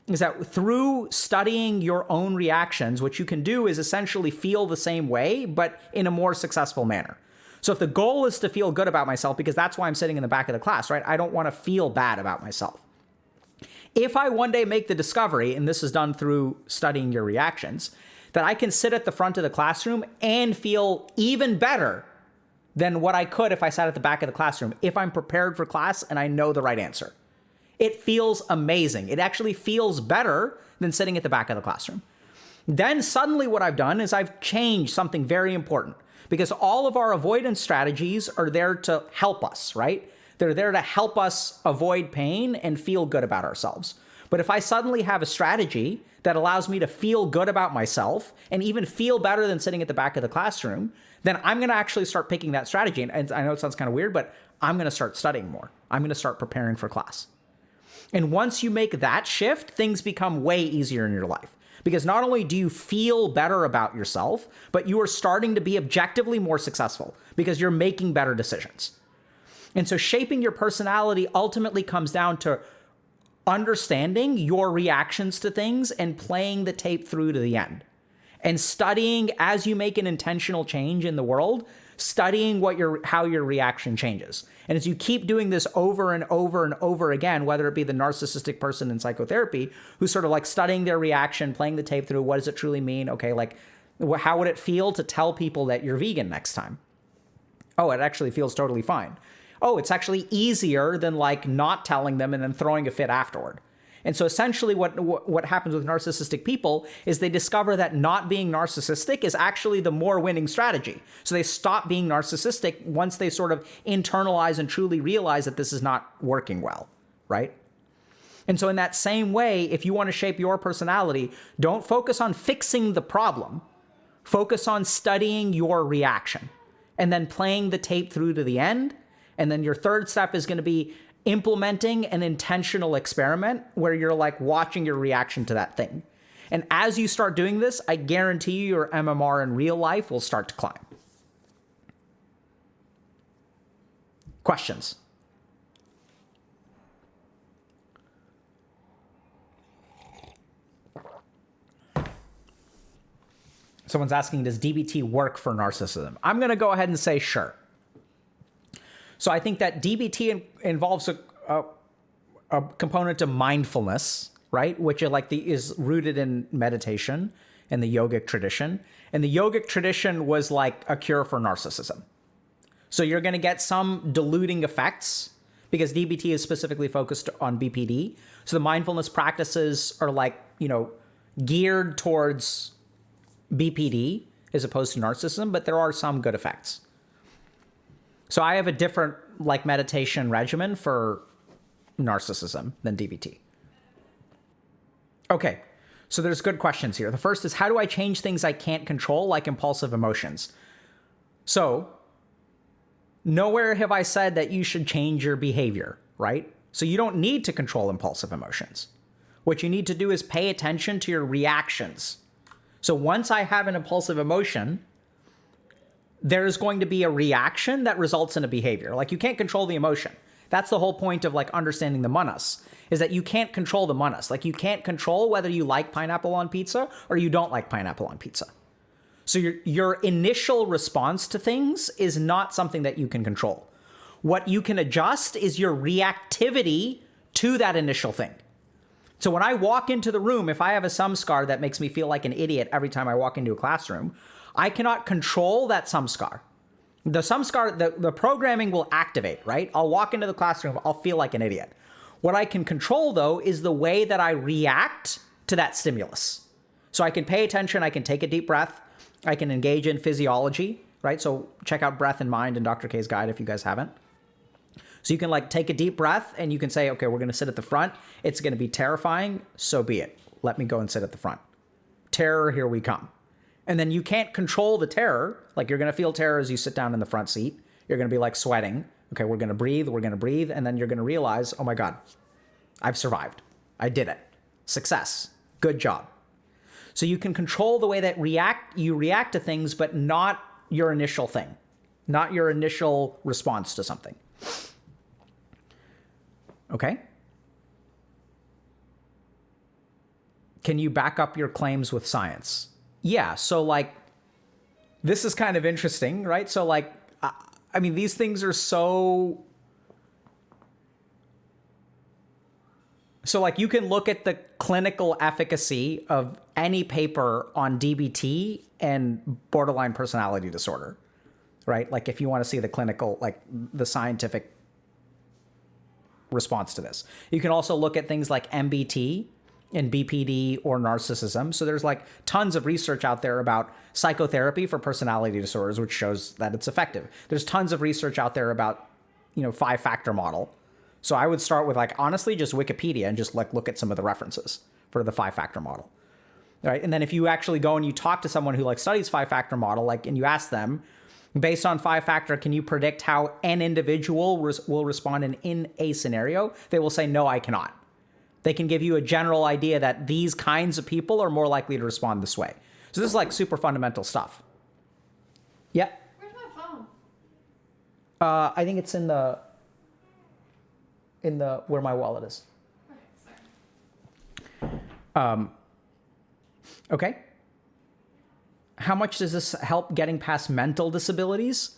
is that through studying your own reactions, what you can do is essentially feel the same way, but in a more successful manner. So if the goal is to feel good about myself, because that's why I'm sitting in the back of the class, right? I don't want to feel bad about myself. If I one day make the discovery, and this is done through studying your reactions, that I can sit at the front of the classroom and feel even better than what I could if I sat at the back of the classroom, if I'm prepared for class and I know the right answer. It feels amazing. It actually feels better than sitting at the back of the classroom. Then suddenly what I've done is I've changed something very important, because all of our avoidance strategies are there to help us, right? They're there to help us avoid pain and feel good about ourselves. But if I suddenly have a strategy that allows me to feel good about myself and even feel better than sitting at the back of the classroom, then I'm going to actually start picking that strategy. And I know it sounds kind of weird, but I'm going to start studying more. I'm going to start preparing for class. And once you make that shift, things become way easier in your life. Because not only do you feel better about yourself, but you are starting to be objectively more successful because you're making better decisions. And so shaping your personality ultimately comes down to understanding your reactions to things and playing the tape through to the end. And studying as you make an intentional change in the world, studying how your reaction changes. And as you keep doing this over and over and over again, whether it be the narcissistic person in psychotherapy who's sort of like studying their reaction, playing the tape through, what does it truly mean? Okay, like how would it feel to tell people that you're vegan next time? Oh, it actually feels totally fine. Oh, it's actually easier than like not telling them and then throwing a fit afterward. And so essentially what happens with narcissistic people is they discover that not being narcissistic is actually the more winning strategy. So they stop being narcissistic once they sort of internalize and truly realize that this is not working well, right? And so in that same way, if you want to shape your personality, don't focus on fixing the problem. Focus on studying your reaction and then playing the tape through to the end. And then your third step is going to be implementing an intentional experiment where you're like watching your reaction to that thing. And as you start doing this, I guarantee you your MMR in real life will start to climb. Questions? Someone's asking, does DBT work for narcissism? I'm going to go ahead and say sure. So I think that DBT involves a component of mindfulness, right? Which is rooted in meditation and the yogic tradition. And the yogic tradition was like a cure for narcissism. So you're going to get some diluting effects because DBT is specifically focused on BPD. So the mindfulness practices are geared towards BPD as opposed to narcissism, but there are some good effects. So I have a different meditation regimen for narcissism than DBT. Okay, so there's good questions here. The first is, how do I change things I can't control, like impulsive emotions? So nowhere have I said that you should change your behavior, right? So you don't need to control impulsive emotions. What you need to do is pay attention to your reactions. So once I have an impulsive emotion, there's going to be a reaction that results in a behavior. Like, you can't control the emotion. That's the whole point of understanding the manas, is that you can't control the manas. Like, you can't control whether you like pineapple on pizza or you don't like pineapple on pizza. So your initial response to things is not something that you can control. What you can adjust is your reactivity to that initial thing. So when I walk into the room, if I have a samskar that makes me feel like an idiot every time I walk into a classroom, I cannot control that samskar. The samskar, the programming will activate, right? I'll walk into the classroom, I'll feel like an idiot. What I can control, though, is the way that I react to that stimulus. So I can pay attention, I can take a deep breath, I can engage in physiology, right? So check out Breath and Mind in Dr. K's guide if you guys haven't. So you can take a deep breath and you can say, okay, we're going to sit at the front. It's going to be terrifying, so be it. Let me go and sit at the front. Terror, here we come. And then you can't control the terror. You're going to feel terror as you sit down in the front seat. You're going to be sweating. Okay, we're going to breathe. And then you're going to realize, oh my God, I've survived. I did it. Success. Good job. So you can control the way that you react to things, but not your initial thing, not your initial response to something. Okay? Can you back up your claims with science? Yeah, so this is kind of interesting, right? So these things are so you can look at the clinical efficacy of any paper on DBT and borderline personality disorder, right? If you want to see the clinical, the scientific response to this. You can also look at things like MBT and BPD or narcissism. So there's like tons of research out there about psychotherapy for personality disorders, which shows that it's effective. There's tons of research out there about, 5-factor model. So I would start with like, honestly, just Wikipedia and just like look at some of the references for the 5-factor model. All right. And then if you actually go and you talk to someone who like studies 5-factor model, like, and you ask them, based on 5-factor, can you predict how an individual will respond in a scenario? They will say, no, I cannot. They can give you a general idea that these kinds of people are more likely to respond this way. So this is like super fundamental stuff. Yeah. Where's my phone? I think it's in the where my wallet is. Okay, sorry. Okay. How much does this help getting past mental disabilities?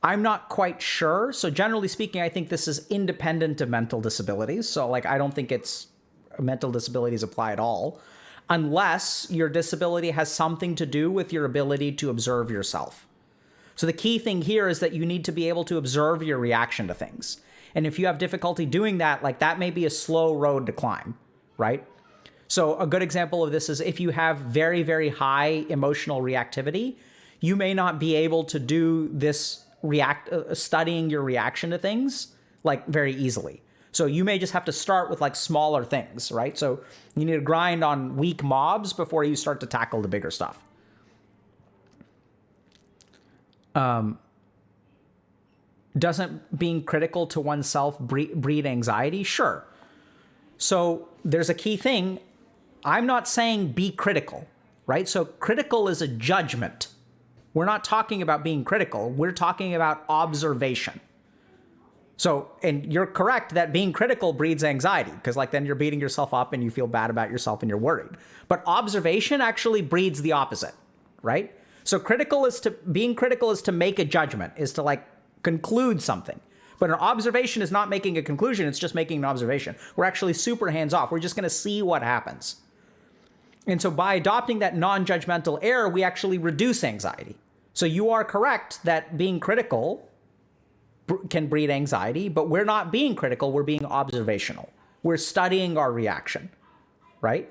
I'm not quite sure. So generally speaking, I think this is independent of mental disabilities. So like, I don't think it's mental disabilities apply at all, unless your disability has something to do with your ability to observe yourself. So the key thing here is that you need to be able to observe your reaction to things. And if you have difficulty doing that, like that may be a slow road to climb, right? So a good example of this is if you have very, very high emotional reactivity, you may not be able to do this studying your reaction to things like very easily. So you may just have to start with like smaller things, right? So you need to grind on weak mobs before you start to tackle the bigger stuff. Doesn't being critical to oneself breed anxiety? Sure. So there's a key thing. I'm not saying be critical, right? So critical is a judgment. We're not talking about being critical. We're talking about observation. So, and you're correct that being critical breeds anxiety, because like then you're beating yourself up and you feel bad about yourself and you're worried. But observation actually breeds the opposite, right? So being critical is to make a judgment, is to like conclude something. But an observation is not making a conclusion. It's just making an observation. We're actually super hands off. We're just going to see what happens. And so by adopting that non-judgmental error, we actually reduce anxiety. So you are correct that being critical can breed anxiety, but we're not being critical. We're being observational. We're studying our reaction, right?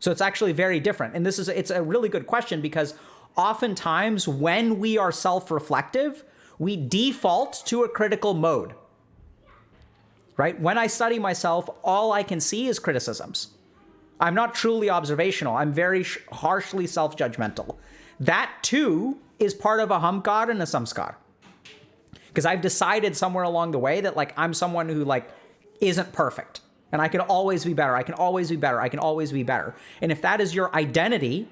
So it's actually very different. And it's a really good question, because oftentimes when we are self-reflective, we default to a critical mode, right? When I study myself, all I can see is criticisms. I'm not truly observational. I'm very harshly self-judgmental. That too is part of a hamkar and a samskar. Because I've decided somewhere along the way that like I'm someone who like isn't perfect and I can always be better. I can always be better. I can always be better. And if that is your identity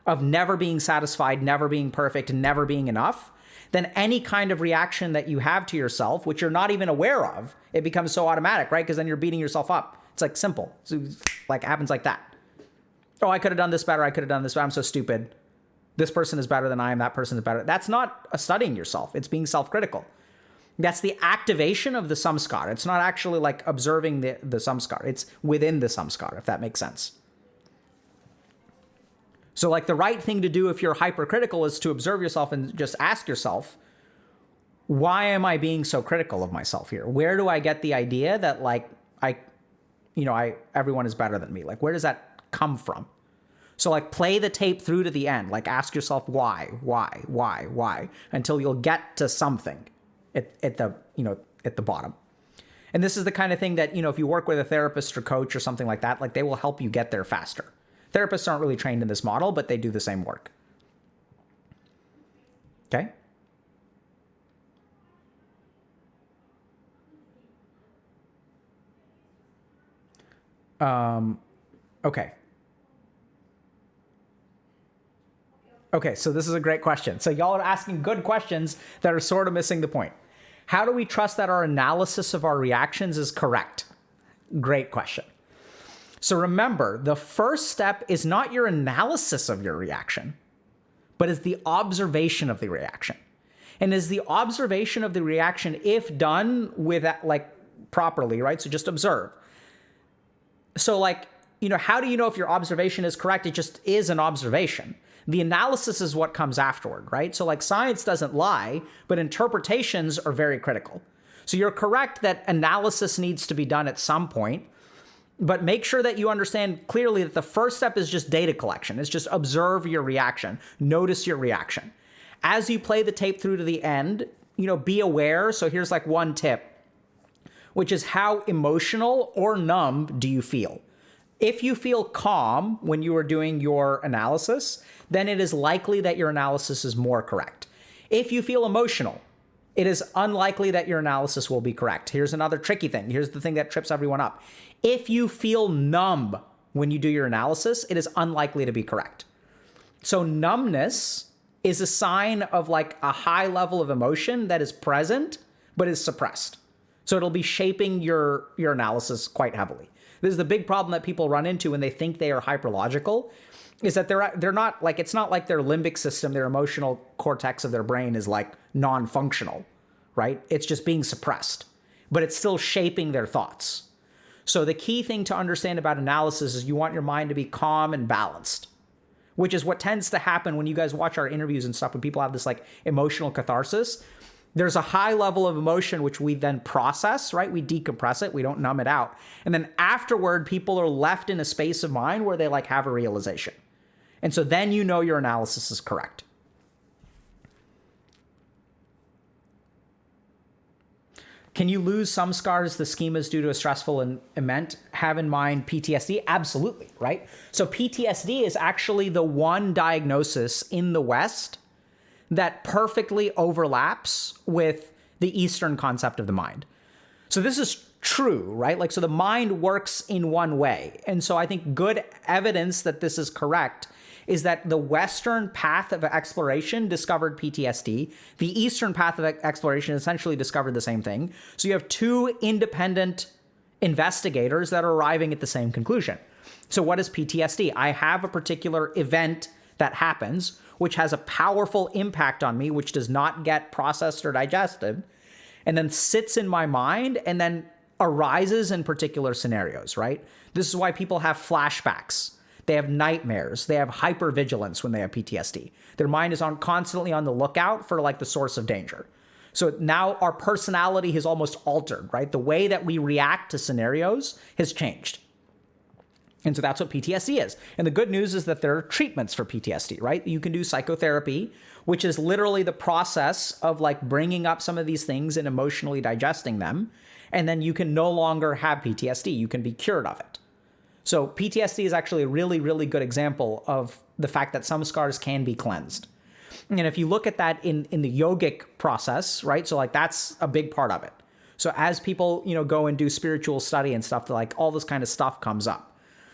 of never being satisfied, never being perfect, and never being enough, then any kind of reaction that you have to yourself, which you're not even aware of, it becomes so automatic, right? Because then you're beating yourself up. It's like simple. So like it happens like that. Oh, I could have done this better. I could have done this better. I'm so stupid. This person is better than I am. That person is better. That's not studying yourself. It's being self-critical. That's the activation of the samskar. It's not actually like observing the samskar. It's within the samskar, if that makes sense. So like the right thing to do if you're hypercritical is to observe yourself and just ask yourself, why am I being so critical of myself here? Where do I get the idea that like everyone is better than me? Like, where does that come from? So like play the tape through to the end. Like ask yourself why, until you'll get to something at the bottom. And this is the kind of thing that, if you work with a therapist or coach or something like that, like they will help you get there faster. Therapists aren't really trained in this model, but they do the same work. Okay? Okay. Okay, so this is a great question. So y'all are asking good questions that are sort of missing the point. How do we trust that our analysis of our reactions is correct? Great question. So remember, the first step is not your analysis of your reaction, but is the observation of the reaction. And is the observation of the reaction, if done with like properly, right? So just observe. So like, how do you know if your observation is correct? It just is an observation. The analysis is what comes afterward, right? So like science doesn't lie, but interpretations are very critical. So you're correct that analysis needs to be done at some point, but make sure that you understand clearly that the first step is just data collection. It's just observe your reaction, notice your reaction. As you play the tape through to the end, be aware. So here's like one tip, which is how emotional or numb do you feel? If you feel calm when you are doing your analysis, then it is likely that your analysis is more correct. If you feel emotional, it is unlikely that your analysis will be correct. Here's another tricky thing. Here's the thing that trips everyone up. If you feel numb when you do your analysis, it is unlikely to be correct. So numbness is a sign of like a high level of emotion that is present, but is suppressed. So it'll be shaping your analysis quite heavily. This is the big problem that people run into when they think they are hyperlogical, is that they're not like, it's not like their limbic system, their emotional cortex of their brain is like non-functional, right? It's just being suppressed, but it's still shaping their thoughts. So the key thing to understand about analysis is you want your mind to be calm and balanced, which is what tends to happen when you guys watch our interviews and stuff, when people have this like emotional catharsis. There's a high level of emotion, which we then process, right? We decompress it. We don't numb it out. And then afterward, people are left in a space of mind where they like have a realization. And so then your analysis is correct. Can you lose some scars, the schemas due to a stressful event? Have in mind PTSD? Absolutely, right? So PTSD is actually the one diagnosis in the West that perfectly overlaps with the Eastern concept of the mind. So this is true, right? Like, so the mind works in one way. And so I think good evidence that this is correct is that the Western path of exploration discovered PTSD. The Eastern path of exploration essentially discovered the same thing. So you have two independent investigators that are arriving at the same conclusion. So what is PTSD? I have a particular event that happens, which has a powerful impact on me, which does not get processed or digested, and then sits in my mind and then arises in particular scenarios, right? This is why people have flashbacks. They have nightmares. They have hypervigilance when they have PTSD. Their mind is constantly on the lookout for like the source of danger. So now our personality has almost altered, right? The way that we react to scenarios has changed. And so that's what PTSD is. And the good news is that there are treatments for PTSD, right? You can do psychotherapy, which is literally the process of like bringing up some of these things and emotionally digesting them. And then you can no longer have PTSD. You can be cured of it. So PTSD is actually a really, really good example of the fact that some scars can be cleansed. And if you look at that in the yogic process, right? So like that's a big part of it. So as people, go and do spiritual study and stuff, like all this kind of stuff comes up.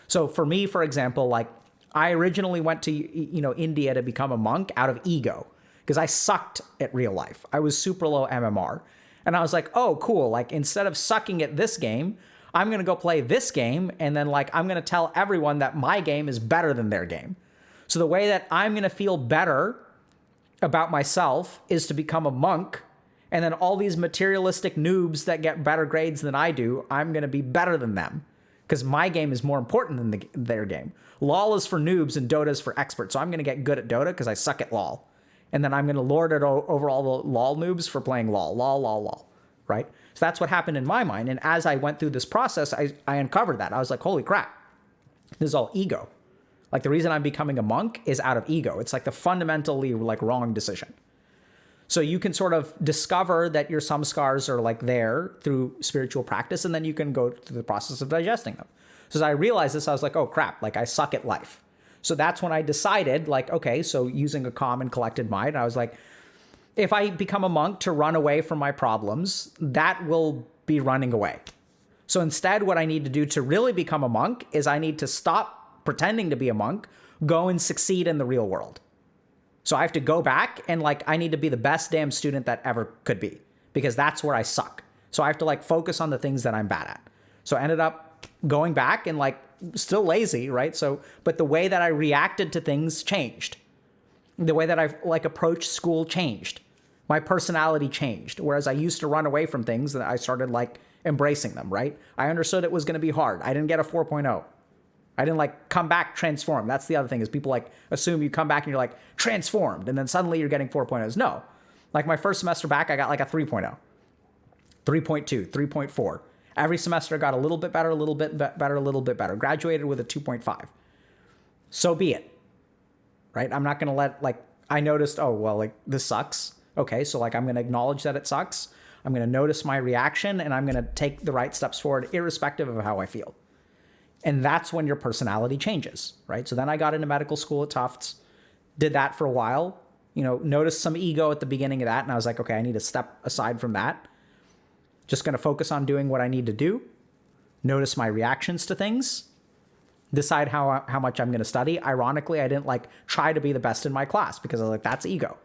So for me, for example, like I originally went to, India to become a monk out of ego because I sucked at real life. I was super low MMR. And I was like, oh, cool. Like instead of sucking at this game, I'm going to go play this game. And then like, I'm going to tell everyone that my game is better than their game. So the way that I'm going to feel better about myself is to become a monk. And then all these materialistic noobs that get better grades than I do, I'm going to be better than them because my game is more important than their game. LOL is for noobs and Dota is for experts. So I'm going to get good at Dota because I suck at LOL. And then I'm going to lord it over all the LOL noobs for playing LOL, right? So that's what happened in my mind. And as I went through this process, I uncovered that. I was like, holy crap, this is all ego. Like the reason I'm becoming a monk is out of ego. It's like the fundamentally like wrong decision. So you can sort of discover that your some scars are like there through spiritual practice, and then you can go through the process of digesting them. So as I realized this, I was like, oh crap, like I suck at life. So that's when I decided like, okay, so using a calm and collected mind, I was like, if I become a monk to run away from my problems, that will be running away. So instead, what I need to do to really become a monk is I need to stop pretending to be a monk, go and succeed in the real world. So I have to go back and like, I need to be the best damn student that ever could be because that's where I suck. So I have to like focus on the things that I'm bad at. So I ended up going back and like still lazy, right? So, but the way that I reacted to things changed. The way that I like approached school changed. My personality changed. Whereas I used to run away from things and I started like embracing them, right? I understood it was going to be hard. I didn't get a 4.0. I didn't like come back transformed. That's the other thing is people like assume you come back and you're like transformed and then suddenly you're getting 4.0s. No, like my first semester back, I got like a 3.0. 3.2, 3.4. Every semester got a little bit better, a little bit better, a little bit better. Graduated with a 2.5. So be it, right? I'm not going to let, like, I noticed, oh, well, like, this sucks. Okay, so, like, I'm going to acknowledge that it sucks. I'm going to notice my reaction, and I'm going to take the right steps forward, irrespective of how I feel. And that's when your personality changes, right? So then I got into medical school at Tufts, did that for a while, noticed some ego at the beginning of that. And I was like, okay, I need to step aside from that. Just going to focus on doing what I need to do. Notice my reactions to things. Decide how much I'm going to study. Ironically, I didn't try to be the best in my class because I was like, that's ego.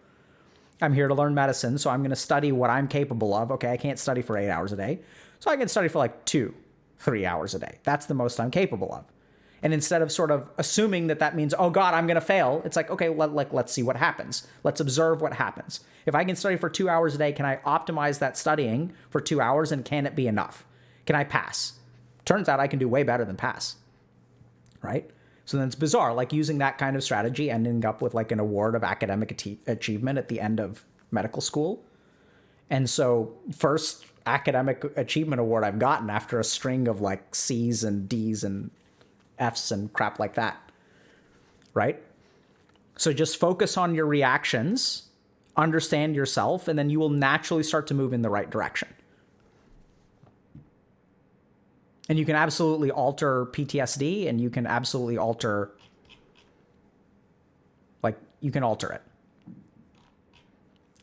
I'm here to learn medicine, so I'm going to study what I'm capable of. Okay, I can't study for 8 hours a day. So I can study for 2-3 hours a day. That's the most I'm capable of. And instead of sort of assuming that means, oh God, I'm going to fail, it's like, okay, let's see what happens. Let's observe what happens. If I can study for 2 hours a day, can I optimize that studying for 2 hours, and can it be enough? Can I pass? Turns out I can do way better than pass, right? So then it's bizarre, using that kind of strategy, ending up with an award of academic achievement at the end of medical school. And so first academic achievement award I've gotten after a string of C's and D's and F's and crap like that, right? So just focus on your reactions, understand yourself, and then you will naturally start to move in the right direction. And you can absolutely alter PTSD, and you can absolutely alter, you can alter it,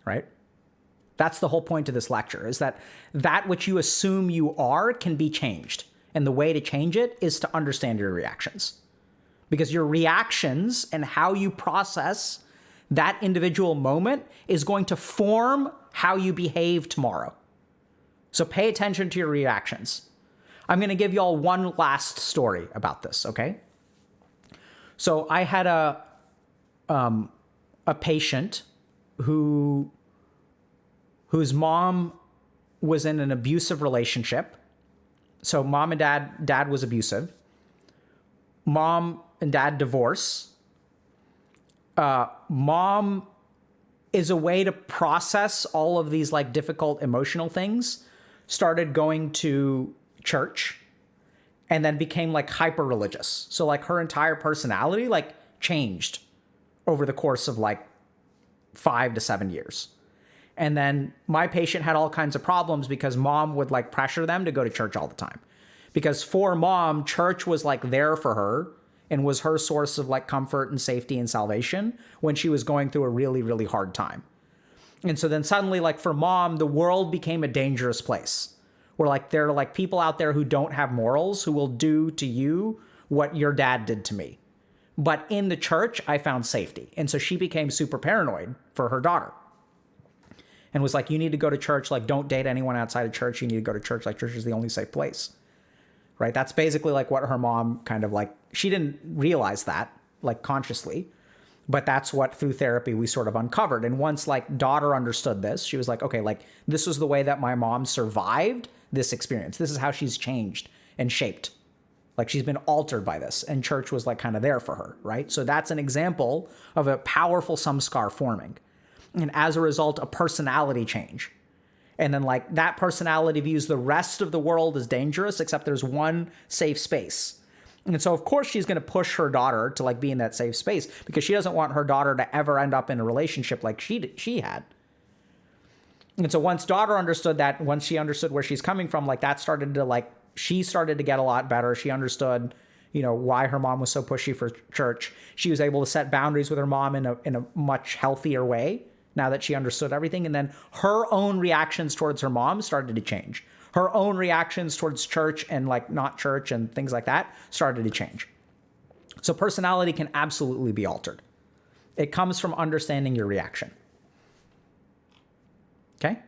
right? That's the whole point of this lecture, is that which you assume you are can be changed. And the way to change it is to understand your reactions. Because your reactions and how you process that individual moment is going to form how you behave tomorrow. So pay attention to your reactions. I'm going to give you all one last story about this, okay? So I had a patient whose mom was in an abusive relationship. So mom and dad was abusive. Mom and dad divorce. Mom is a way to process all of these difficult emotional things, started going to church, and then became hyper religious. So her entire personality changed over the course of 5 to 7 years. And then my patient had all kinds of problems because mom would pressure them to go to church all the time. Because for mom, church was there for her and was her source of comfort and safety and salvation when she was going through a really, really hard time. And so then suddenly for mom, the world became a dangerous place where there are people out there who don't have morals, who will do to you what your dad did to me. But in the church, I found safety. And so she became super paranoid for her daughter. And was you need to go to church, don't date anyone outside of church. You need to go to church, church is the only safe place, right? That's basically what her mom kind of she didn't realize that, consciously, but that's what through therapy we sort of uncovered. And once daughter understood this, she was okay, this was the way that my mom survived this experience. This is how she's changed and shaped. She's been altered by this, and church was kind of there for her, right? So that's an example of a powerful samskar forming. And as a result, a personality change. And then that personality views the rest of the world as dangerous, except there's one safe space. And so of course she's going to push her daughter to be in that safe space because she doesn't want her daughter to ever end up in a relationship like she had. And so once daughter understood that, once she understood where she's coming from, that started to she started to get a lot better. She understood, why her mom was so pushy for church. She was able to set boundaries with her mom in a much healthier way now that she understood everything. And then her own reactions towards her mom started to change. Her own reactions towards church and not church and things like that started to change. So personality can absolutely be altered. It comes from understanding your reaction. Okay?